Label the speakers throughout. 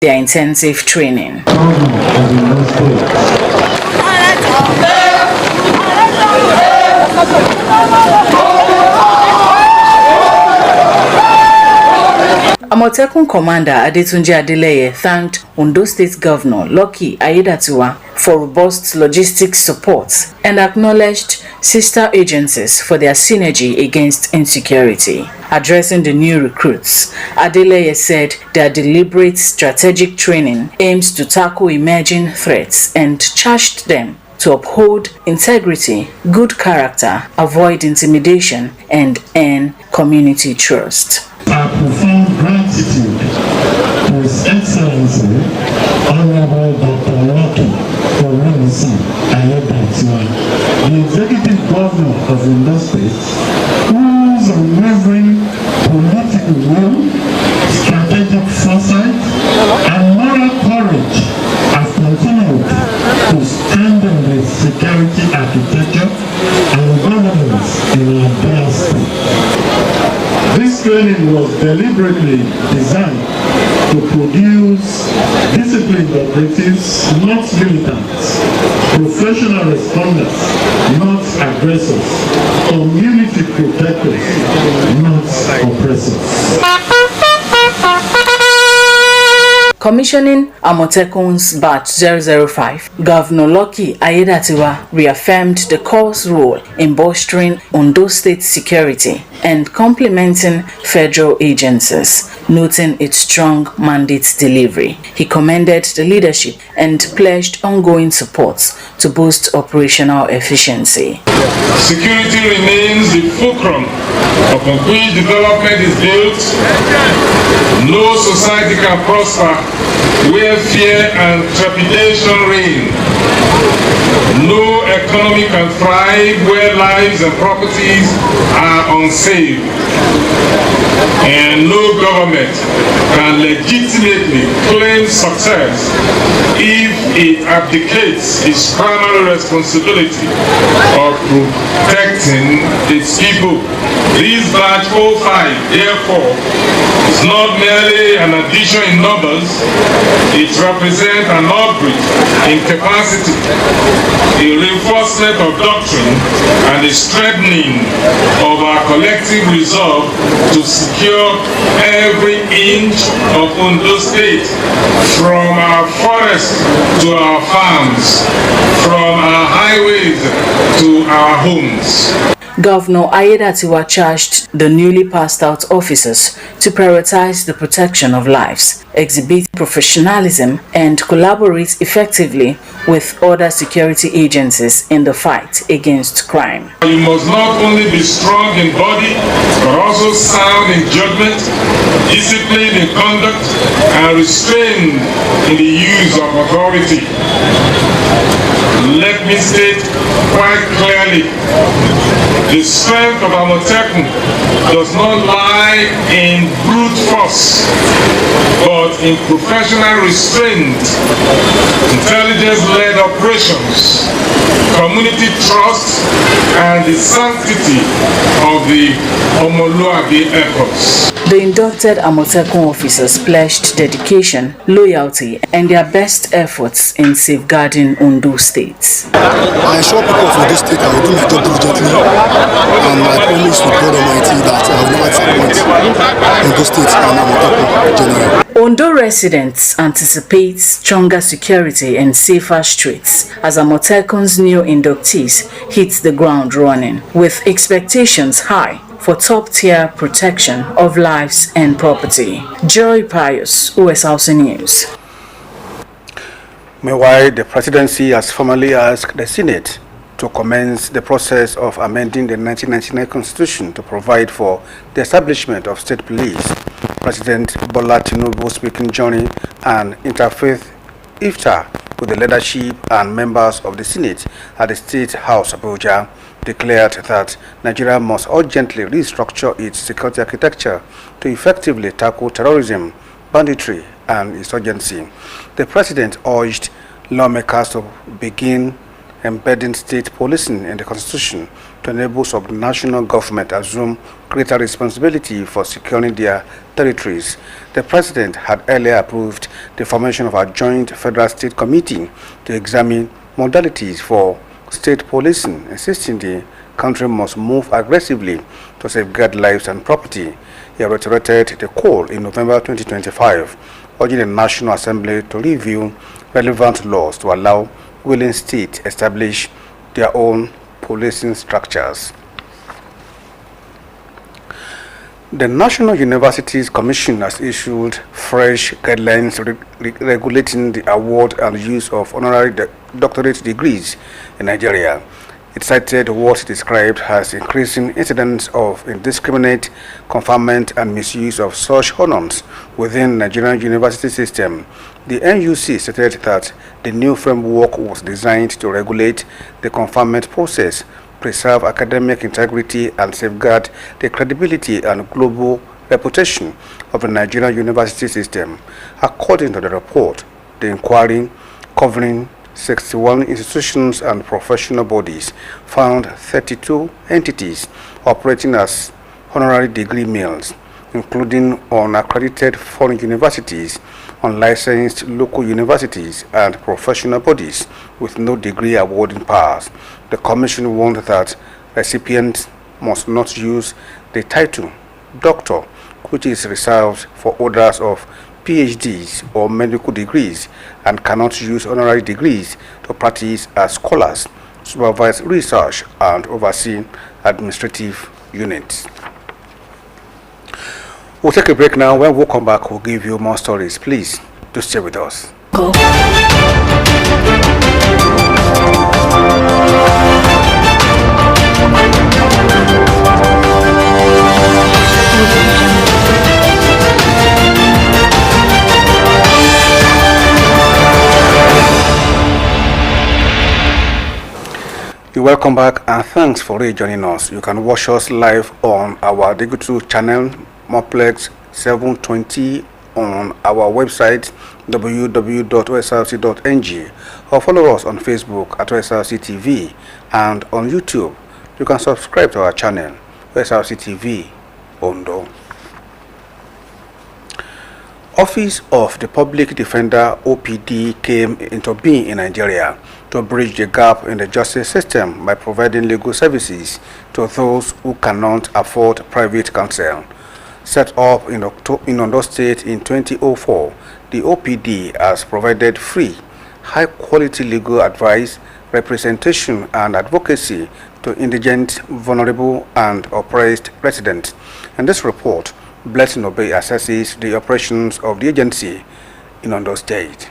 Speaker 1: their intensive training. Amotekun Commander Adetunji Adeleye thanked Ondo State Governor Lucky Aiyedatiwa for robust logistics support and acknowledged sister agencies for their synergy against insecurity. Addressing the new recruits, Adeleye said their deliberate strategic training aims to tackle emerging threats and charged them to uphold integrity, good character, avoid intimidation, and earn community trust.
Speaker 2: Our profound gratitude to His Excellency, Honorable Dr. Lucky Aiyedatiwa, the Executive Governor of Ondo State, whose unwavering political will, strategic foresight, and moral courage have continued to strengthen the security architecture and governance in our dear state. This training was deliberately designed to produce disciplined operatives, not militants, professional responders, not aggressors, community protectors, not oppressors.
Speaker 1: Commissioning Amotekun's Batch 005, Governor Lucky Aiyedatiwa reaffirmed the Corps' role in bolstering Ondo State security and complementing federal agencies, noting its strong mandate delivery. He commended the leadership and pledged ongoing support to boost operational efficiency.
Speaker 3: Security remains the fulcrum upon which development is built. No society can prosper where fear and trepidation reign. No economy can thrive where lives and properties are unsafe. And no government can legitimately claim success if it abdicates its primary responsibility of protecting its people. This Batch 05, therefore, is not merely an addition in numbers, it represents an upgrade in capacity, a reinforcement of doctrine, and a strengthening of our collective resolve to secure every inch of Ondo State, from our forests to our farms, from our highways to our homes.
Speaker 1: Governor Aiyedatiwa charged the newly passed out officers to prioritize the protection of lives, exhibit professionalism, and collaborate effectively with other security agencies in the fight against crime.
Speaker 3: You must not only be strong in body, but also sound in judgment, disciplined in conduct, and restrained in the use of authority. Let me state quite clearly, the strength of Amotekun does not lie in brute force, but in professional restraint, intelligence-led operations, community trust, and the sanctity of the Omoluabi efforts.
Speaker 1: The inducted Amotekun officers pledged dedication, loyalty, and their best efforts in safeguarding Ondo State.
Speaker 4: I assure people of Ondo State I will do my job diligently, and I promise to God Almighty that I will never disappoint Ondo State and Amotekun generally.
Speaker 1: Ondo residents anticipate stronger security and safer streets as Amotekun's new inductees hit the ground running, with expectations high for top-tier protection of lives and property. Joy Pius, Osrc News.
Speaker 5: Meanwhile, the presidency has formally asked the Senate to commence the process of amending the 1999 Constitution to provide for the establishment of state police. President Bola Tinubu speaking during an interfaith iftar with the leadership and members of the Senate at the State House Abuja, declared that Nigeria must urgently restructure its security architecture to effectively tackle terrorism, banditry, and insurgency. The president urged lawmakers to begin embedding state policing in the Constitution to enable subnational government assume greater responsibility for securing their territories. The President had earlier approved the formation of a joint federal-state committee to examine modalities for state policing, insisting the country must move aggressively to safeguard lives and property. He reiterated the call in November 2025, urging the National Assembly to review relevant laws to allow willing states establish their own policing structures. The National Universities Commission has issued fresh guidelines regulating the award and use of honorary doctorate degrees in Nigeria. It cited what it described as increasing incidents of indiscriminate conferment and misuse of such honors within Nigerian university system. The NUC stated that the new framework was designed to regulate the conferment process, preserve academic integrity, and safeguard the credibility and global reputation of the Nigerian university system. According to the report, the inquiry covering 61 institutions and professional bodies found 32 entities operating as honorary degree mills, including unaccredited foreign universities, unlicensed local universities, and professional bodies with no degree awarding powers. The Commission warned that recipients must not use the title Doctor, which is reserved for holders of PhDs or medical degrees, and cannot use honorary degrees to practice as scholars, supervise research, and oversee administrative units. We'll take a break now. When we come back, we'll give you more stories. Please do stay with us. You're welcome back, and thanks for rejoining us. You can watch us live on our digital channel Moplex 720 on our website www.osrc.ng, or follow us on Facebook at Osrc TV, and on YouTube you can subscribe to our channel Osrc TV Ondo. Office of the Public Defender (OPD) came into being in Nigeria to bridge the gap in the justice system by providing legal services to those who cannot afford private counsel. Set up in Ondo State in 2004, the OPD has provided free, high-quality legal advice, representation, and advocacy to indigent, vulnerable, and oppressed residents. In this report, Blessing Obey assesses the operations of the agency in Ondo State.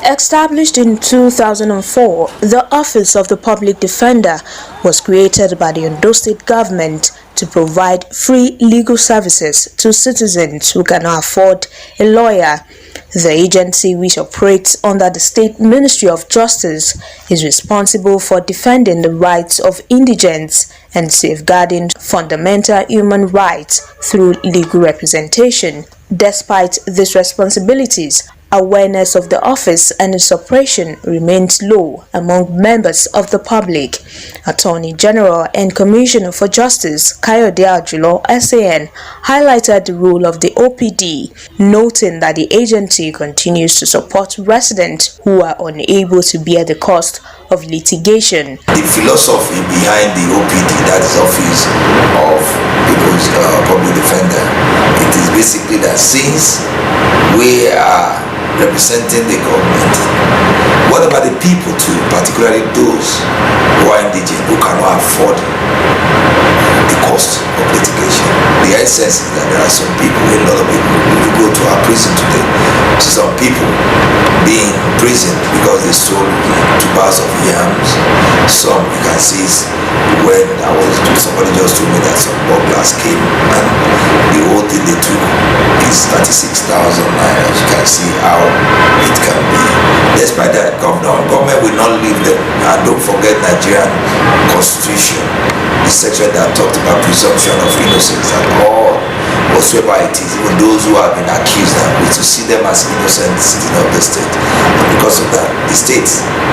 Speaker 6: Established in 2004, the Office of the Public Defender was created by the Ondo State government to provide free legal services to citizens who cannot afford a lawyer. The agency, which operates under the State Ministry of Justice, is responsible for defending the rights of indigents and safeguarding fundamental human rights through legal representation. Despite these responsibilities, awareness of the office and its operation remains low among members of the public. Attorney General and Commissioner for Justice Kayode Ajulo SAN highlighted the role of the OPD, noting that the agency continues to support residents who are unable to bear the cost of litigation.
Speaker 7: The philosophy behind the OPD, that is Office of People's Public Defender, it is basically that since we are representing the government, what about the people too, particularly those who are indigent, who cannot afford the cost of litigation? The essence is that there are some people, a lot of people, if you go to our prison today, some people being imprisoned because they stole 2 bags of yams. Some you can see when somebody just told me that some burglars came and the whole thing they took is 36,000 naira. You can see how it can be. Despite that, government will not leave them. And don't forget Nigerian Constitution, the section that talked about presumption of innocence, and all whatsoever it is, even those who have been accused, and we to see them as innocent citizens of the state. And because of that, the state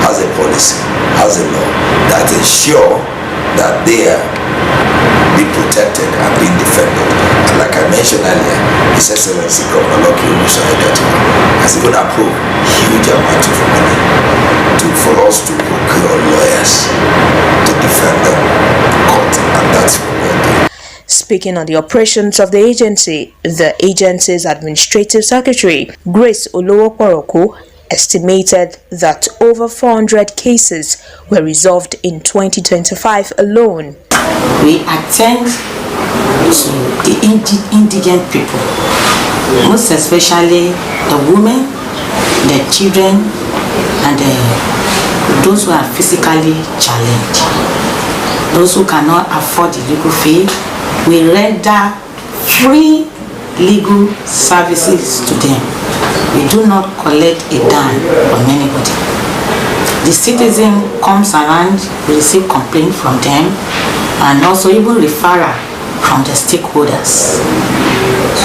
Speaker 7: has a policy, has a law that ensure that they are being protected and being defended. And like I mentioned earlier, His Excellency Governor Lucky has even approved huge amount of money for us to procure lawyers to defend them in court, and that's what we're doing.
Speaker 6: Speaking on the operations of the agency's administrative secretary, Grace Olowoporoko, estimated that over 400 cases were resolved in 2025 alone.
Speaker 8: We attend to the indigent people, most especially the women, the children, and those who are physically challenged, those who cannot afford the legal fee. We render free legal services to them. We do not collect a dime from anybody. The citizen comes around, we receive complaint from them, and also even referral from the stakeholders.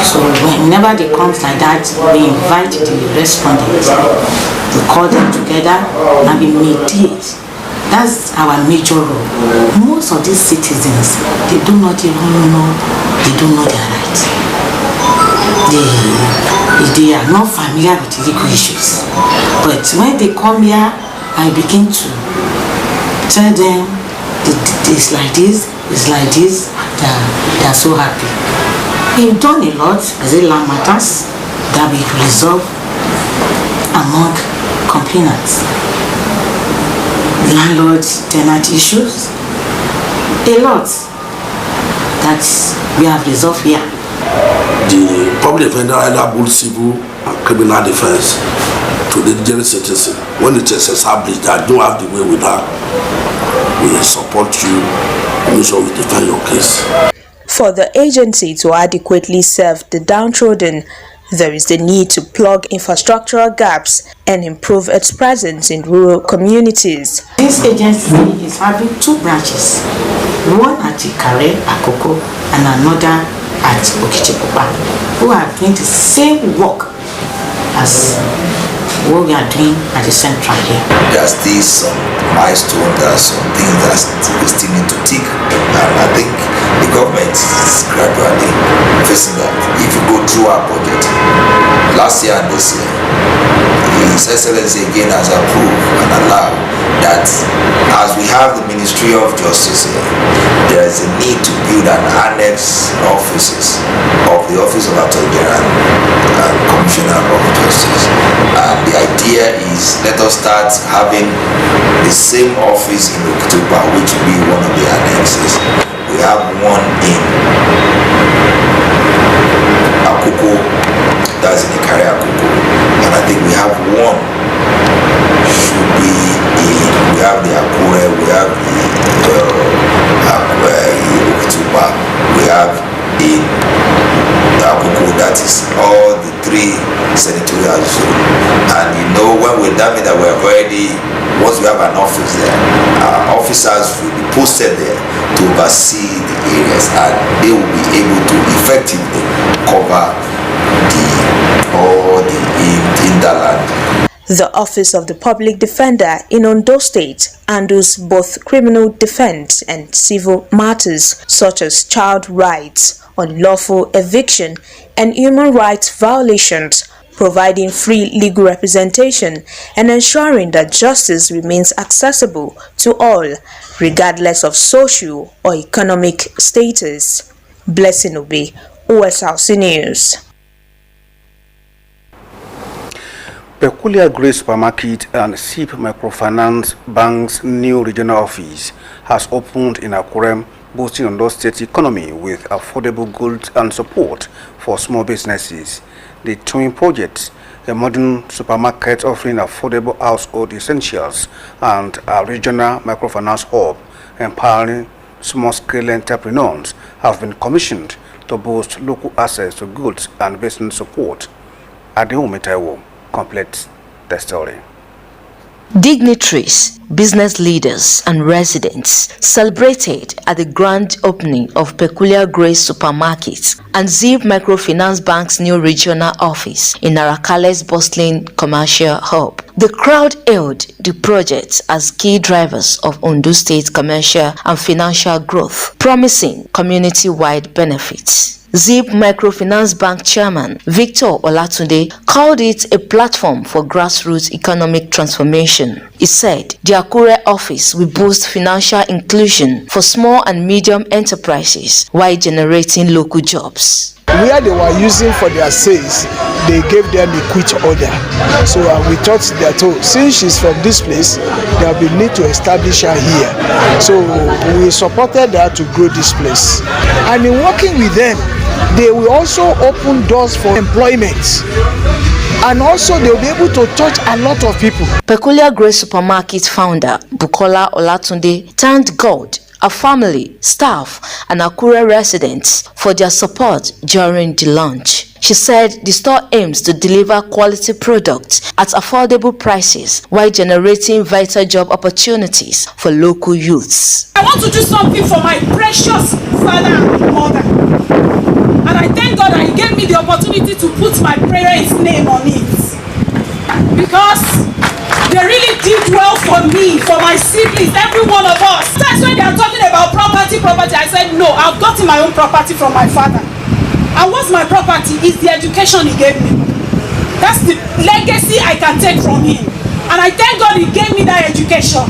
Speaker 8: So whenever they come like that, we invite the respondents. We call them together and we mediate. That's our major role. Most of these citizens, they do not even know, they don't know their rights. They are not familiar with legal issues. But when they come here, I begin to tell them it's like this, they are so happy. We've done a lot as a land matters that we resolve among complainants. Landlords, tenant issues, a lot that we have resolved here.
Speaker 9: The public defender either both civil and criminal defense to the general citizen. When it is established that don't have the way with that, we support you, make sure we defend your case.
Speaker 6: For the agency to adequately serve the downtrodden, there is the need to plug infrastructural gaps and improve its presence in rural communities.
Speaker 8: This agency is having two branches, one at Ikare, Akoko, and another at Okichikupa, who are doing the same work as what we are doing at the central here.
Speaker 7: There are still some milestones, there are some things that we still need to tick, and I think the government is gradually facing that. If you go through our budget, last year and this year, His Excellency again has approved and allowed that as we have the Ministry of Justice here, there is a need to build an annex offices of the Office of Attorney General and Commissioner of Justice. And the idea is let us start having the same office in Okitupa, which will be one of the annexes. We have one in Akoko, that's in the Ikare Akoko, and I think we have one should be in, we have the Akure, we have the Okitupa, we have in the Akoko, that is all the three senatorial zones. And you know, when we done it, that we have already, once we have an office there, our officers will be posted there to oversee the areas, and they will be able to effectively cover all the hinterland.
Speaker 6: The Office of the Public Defender in Ondo State handles both criminal defense and civil matters such as child rights, unlawful eviction, and human rights violations, providing free legal representation and ensuring that justice remains accessible to all, regardless of social or economic status. Blessing Obi, Osrc News.
Speaker 5: Peculiar Grace Supermarket and SIP Microfinance Bank's new regional office has opened in Akure, boosting Ondo State economy with affordable goods and support for small businesses. The twin projects, a modern supermarket offering affordable household essentials and a regional microfinance hub empowering small-scale entrepreneurs, have been commissioned to boost local access to goods and business support. Adeo Metaiwo completes the story.
Speaker 10: Dignitaries,
Speaker 6: business leaders and residents celebrated at the grand opening of Peculiar Grace Supermarket and Zip Microfinance Bank's new regional office in Arakale's bustling commercial hub. The crowd hailed the project as key drivers of Ondo State's commercial and financial growth, promising community-wide benefits. Zip Microfinance Bank Chairman Victor Olatunde called it a platform for grassroots economic transformation. He said the Akure office will boost financial inclusion for small and medium enterprises while generating local jobs.
Speaker 10: Where they were using for their sales, they gave them a quit order. So we thought that since she's from this place, there will be need to establish her here. So we supported her to grow this place. And in working with them, they will also open doors for employment. And also they will be able to touch a lot of people.
Speaker 6: Peculiar Grace Supermarket founder Bukola Olatunde thanked God, her family, staff, and Akure residents for their support during the launch. She said the store aims to deliver quality products at affordable prices while generating vital job opportunities for local youths.
Speaker 11: I want to do something for my precious father and mother. And I thank God that He gave me the opportunity to put my parents' name on it. Because they really did well for me, for my siblings, every one of us. That's when they are talking about property. I said, no, I've gotten my own property from my father. And what's my property is the education he gave me. That's the legacy I can take from him. And I thank God he gave me that education.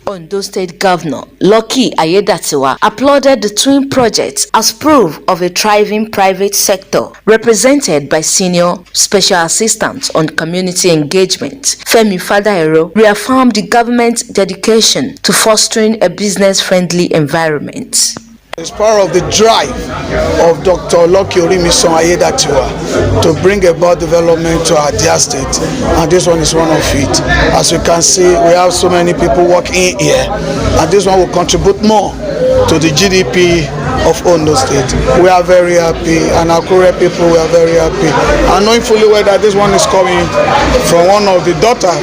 Speaker 6: Ondo State Governor Lucky Ayedatiwa applauded the twin projects as proof of a thriving private sector, represented by Senior Special Assistant on Community Engagement Femi Fadaero reaffirmed the government's dedication to fostering a business-friendly environment.
Speaker 10: It's part of the drive of Dr. Lucky Orimisan Ayedatiwa to bring about development to our dear state, and this one is one of it. As you can see, we have so many people working here, and this one will contribute more to the GDP of Ondo State. We are very happy, and our Akure people, we are very happy, and knowing fully well that this one is coming from one of the daughters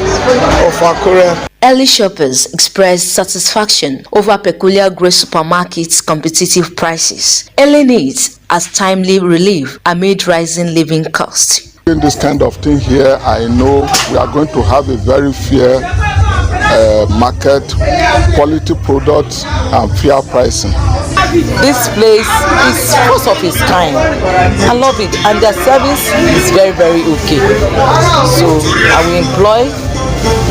Speaker 10: of Akure.
Speaker 6: Early shoppers expressed satisfaction over Peculiar Grace Supermarket's competitive prices, hailing it as timely relief amid rising living costs.
Speaker 12: In this kind of thing here, I know we are going to have a very fair market, quality products and fair pricing.
Speaker 13: This place is first of its kind. I love it, and their service is very, very okay. So I will employ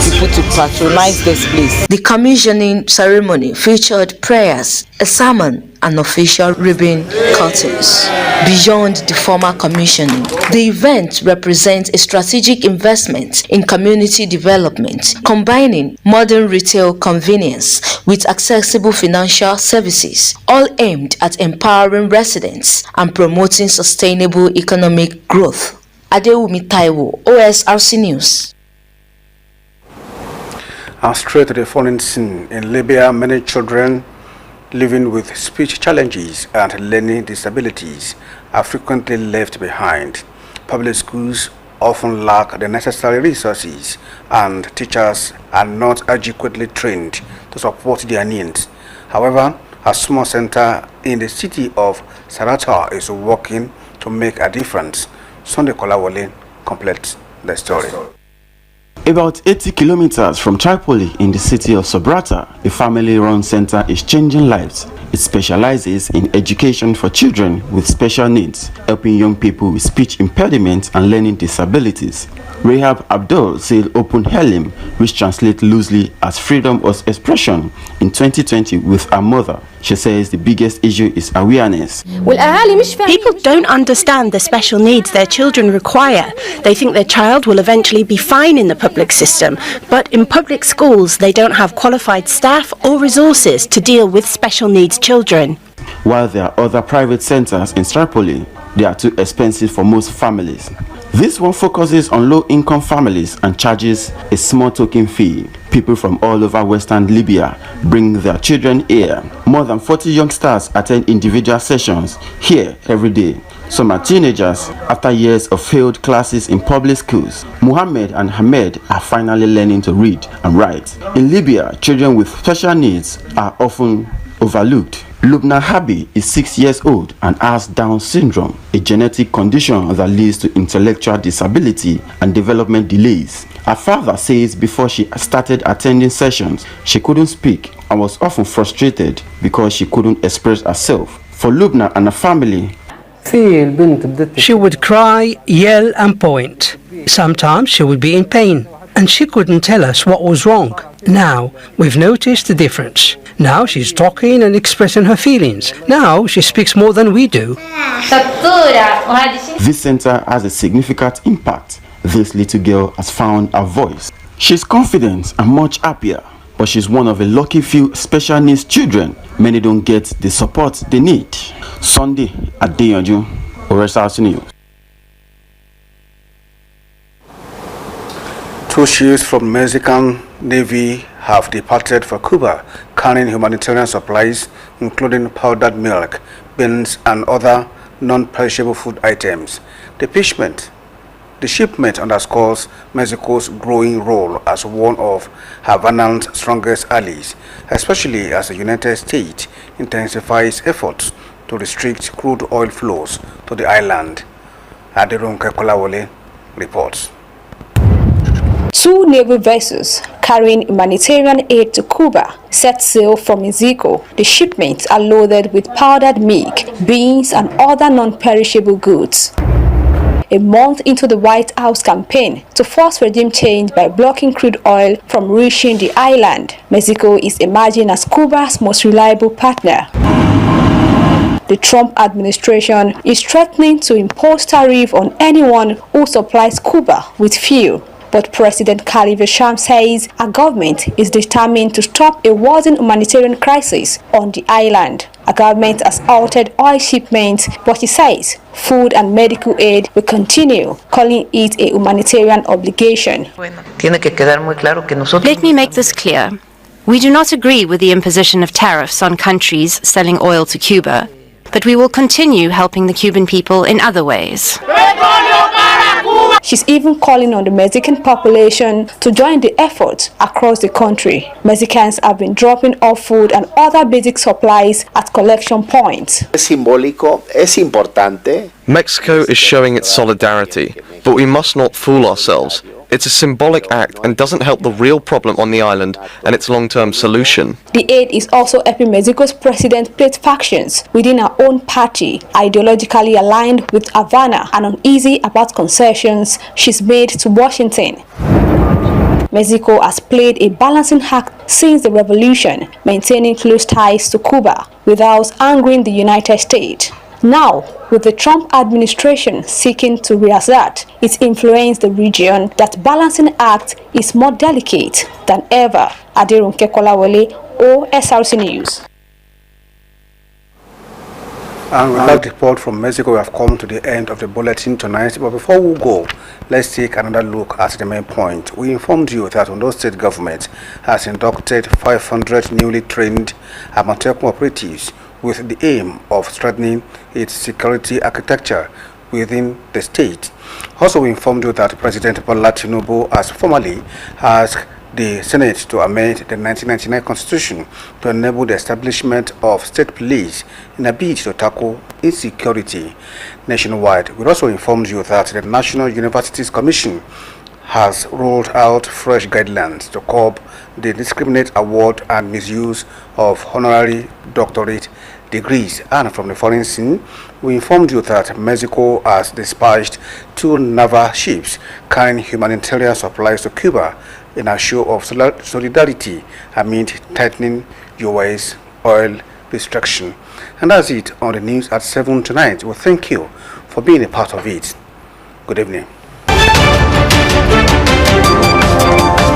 Speaker 13: people to patronize this place.
Speaker 6: The commissioning ceremony featured prayers, a sermon, and official ribbon cuttings. Beyond the formal commissioning, the event represents a strategic investment in community development, combining modern retail convenience with accessible financial services, all aimed at empowering residents and promoting sustainable economic growth. Adewumi Taiwo, Osrc News.
Speaker 5: And straight to the foreign scene. In Libya, many children living with speech challenges and learning disabilities are frequently left behind. Public schools often lack the necessary resources, and teachers are not adequately trained to support their needs. However, a small center in the city of Sarata is working to make a difference. Sunday Kolawole completes the story.
Speaker 14: About 80 kilometers from Tripoli in the city of Sabrata, a family-run center is changing lives. It specializes in education for children with special needs, helping young people with speech impediments and learning disabilities. Rahab Abdul said Open Helim, which translates loosely as freedom of expression, in 2020 with her mother. She says the biggest issue is awareness.
Speaker 15: People don't understand the special needs their children require. They think their child will eventually be fine in the public system, but in public schools they don't have qualified staff or resources to deal with special needs children.
Speaker 14: While there are other private centers in Tripoli, they are too expensive for most families. This one focuses on low-income families and charges a small token fee. People from all over Western Libya bring their children here. More than 40 youngsters attend individual sessions here every day. Some are teenagers after years of failed classes in public schools. Muhammad and Hamed are finally learning to read and write. In Libya, children with special needs are often overlooked. Lubna Habi is 6 years old and has Down syndrome, a genetic condition that leads to intellectual disability and development delays. Her father says before she started attending sessions, she couldn't speak and was often frustrated because she couldn't express herself. For Lubna and her family,
Speaker 16: she would cry, yell and point. Sometimes she would be in pain and she couldn't tell us what was wrong. Now we've noticed the difference. Now she's talking and expressing her feelings. Now she speaks more than we do.
Speaker 14: This center has a significant impact. This little girl has found her voice. She's confident and much happier, but she's one of a lucky few special needs children. Many don't get the support they need. Sunday at Deyanju, Osrc News.
Speaker 5: 2 ships from Mexican Navy have departed for Cuba, carrying humanitarian supplies, including powdered milk, beans, and other non-perishable food items. The shipment underscores Mexico's growing role as one of Havana's strongest allies, especially as the United States intensifies efforts to restrict crude oil flows to the island. Adirunke Kolawole reports.
Speaker 6: 2 naval vessels carrying humanitarian aid to Cuba set sail from Mexico. The shipments are loaded with powdered milk, beans, and other non-perishable goods. A month into the White House campaign to force regime change by blocking crude oil from reaching the island, Mexico is emerging as Cuba's most reliable partner. The Trump administration is threatening to impose tariff on anyone who supplies Cuba with fuel. But President Sham says our government is determined to stop a worsening humanitarian crisis on the island. Our government has halted oil shipments, but he says food and medical aid will continue, calling it a humanitarian obligation.
Speaker 17: Let me make this clear. We do not agree with the imposition of tariffs on countries selling oil to Cuba, but we will continue helping the Cuban people in other ways.
Speaker 6: She's even calling on the Mexican population to join the effort across the country. Mexicans have been dropping off food and other basic supplies at collection points.
Speaker 18: Mexico is showing its solidarity, but we must not fool ourselves. It's a symbolic act and doesn't help the real problem on the island and its long-term solution.
Speaker 6: The aid is also helping Mexico's president plate factions within her own party, ideologically aligned with Havana and uneasy about concessions she's made to Washington. Mexico has played a balancing act since the revolution, maintaining close ties to Cuba without angering the United States. Now, with the Trump administration seeking to reassert its influence in the region, that balancing act is more delicate than ever. Adirunke Kolawole, Osrc News.
Speaker 5: And with that report from Mexico, we have come to the end of the bulletin tonight. But before we go, let's take another look at the main point. We informed you that Ondo State government has inducted 500 newly trained Amateur operatives with the aim of strengthening its security architecture within the state. Also, we informed you that President Bola Tinubu has formally asked the Senate to amend the 1999 Constitution to enable the establishment of state police in a bid to tackle insecurity nationwide. We also informed you that the National Universities Commission has rolled out fresh guidelines to curb the indiscriminate award and misuse of honorary doctorate degrees. And from the foreign scene, we informed you that Mexico has dispatched 2 naval ships carrying humanitarian supplies to Cuba in a show of solidarity amid tightening U.S. oil restriction. And that's it on the news at 7 tonight. Well, thank you for being a part of it. Good evening.